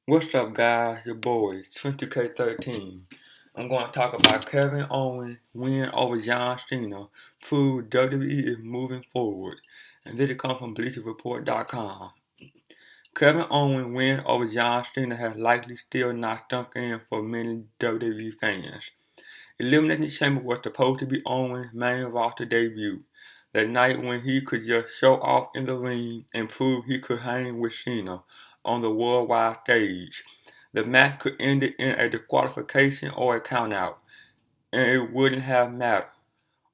What's up, guys? Your boy, 20K13. I'm going to talk about Kevin Owens win over John Cena. Prove WWE is moving forward. And this comes from BleacherReport.com. Kevin Owens win over John Cena has likely still not sunk in for many WWE fans. Elimination Chamber was supposed to be Owens' main roster debut. The night when he could just show off in the ring and prove he could hang with Cena on the worldwide stage. The match could end in a disqualification or a countout, and it wouldn't have mattered.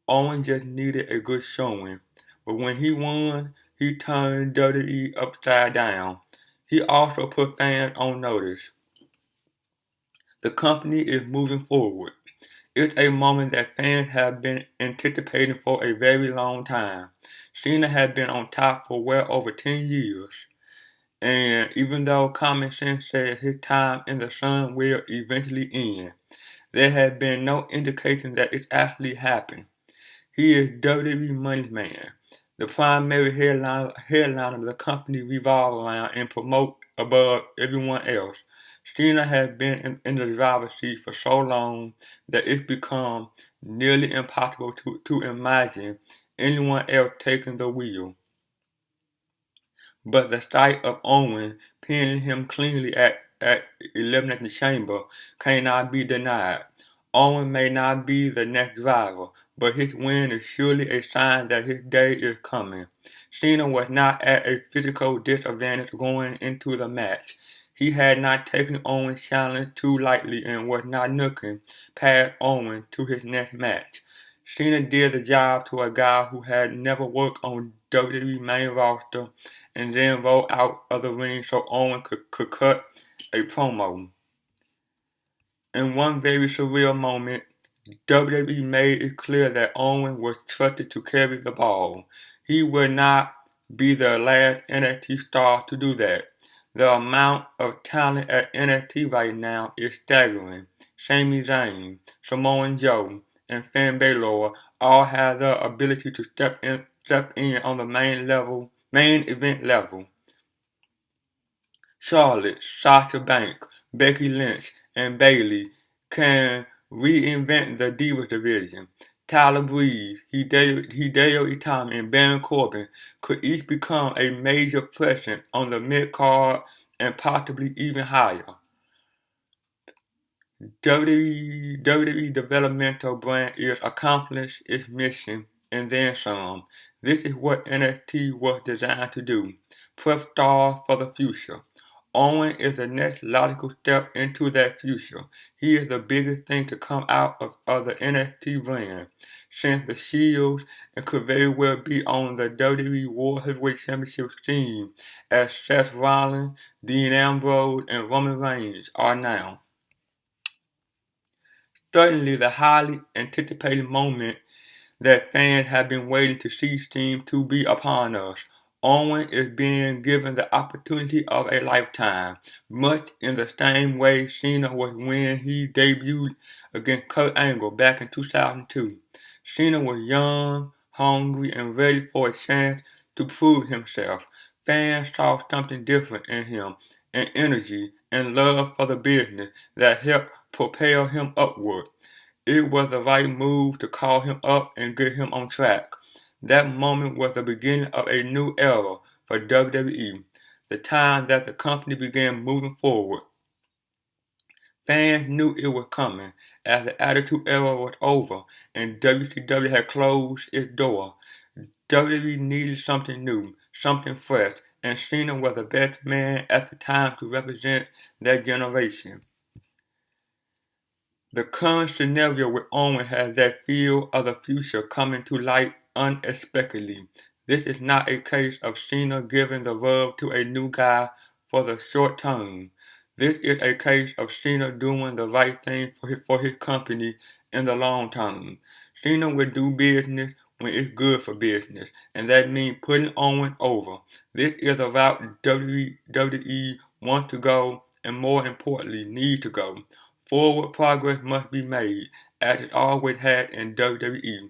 Owens just needed a good showing, but when he won, he turned WWE upside down. He also put fans on notice. The company is moving forward. It's a moment that fans have been anticipating for a very long time. Cena has been on top for well over 10 years. And even though common sense says his time in the sun will eventually end, there has been no indication that it actually happened. He is WWE Money Man. The primary headliner of the company revolve around and promote above everyone else. Cena has been in the driver's seat for so long that it's become nearly impossible to imagine anyone else taking the wheel. But the sight of Owens pinning him cleanly at Elimination Chamber cannot be denied. Owens may not be the next driver, but his win is surely a sign that his day is coming. Cena was not at a physical disadvantage going into the match. He had not taken Owens' challenge too lightly and was not looking past Owens to his next match. Cena did the job to a guy who had never worked on WWE main roster and then rolled out of the ring so Owens could cut a promo. In one very surreal moment, WWE made it clear that Owens was trusted to carry the ball. He would not be the last NXT star to do that. The amount of talent at NXT right now is staggering. Sami Zayn, Samoa Joe, and Finn Balor all have the ability to step in on the main event level. Charlotte, Sasha Banks, Becky Lynch, and Bayley can reinvent the Divas division. Tyler Breeze, Hideo Itami, and Baron Corbin could each become a major presence on the mid-card and possibly even higher. WWE developmental brand is accomplish its mission and then some. This is what NXT was designed to do. Prep stars for the future. Owen is the next logical step into that future. He is the biggest thing to come out of the NXT brand since the Shields and could very well be on the WWE World Heavyweight Championship scene as Seth Rollins, Dean Ambrose, and Roman Reigns are now. Certainly the highly anticipated moment that fans have been waiting to see seems to be upon us. Owen is being given the opportunity of a lifetime, much in the same way Cena was when he debuted against Kurt Angle back in 2002. Cena was young, hungry, and ready for a chance to prove himself. Fans saw something different in him, an energy and love for the business that helped propel him upward. It was the right move to call him up and get him on track. That moment was the beginning of a new era for WWE, the time that the company began moving forward. Fans knew it was coming, as the Attitude Era was over and WCW had closed its door. WWE needed something new, something fresh, and Cena was the best man at the time to represent that generation. The current scenario with Owen has that feel of the future coming to light unexpectedly. This is not a case of Cena giving the rub to a new guy for the short term. This is a case of Cena doing the right thing for his company in the long term. Cena will do business when it's good for business, and that means putting Owen over. This is the route WWE wants to go, and more importantly, need to go. Forward progress must be made, as it always has in WWE.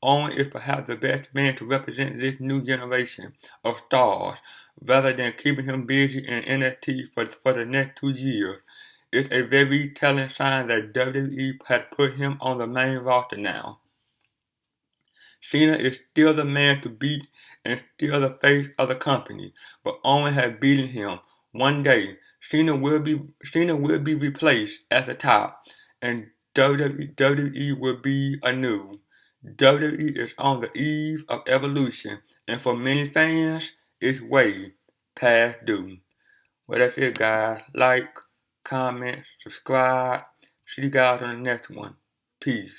Owen is perhaps the best man to represent this new generation of stars, rather than keeping him busy in NXT for the next 2 years. It's a very telling sign that WWE has put him on the main roster now. Cena is still the man to beat and still the face of the company, but Owens has beaten him. One day, Cena will be replaced at the top, and WWE will be anew. WWE is on the eve of evolution, and for many fans, it's way past due. Well, that's it, guys. Like, comment, subscribe. See you guys on the next one. Peace.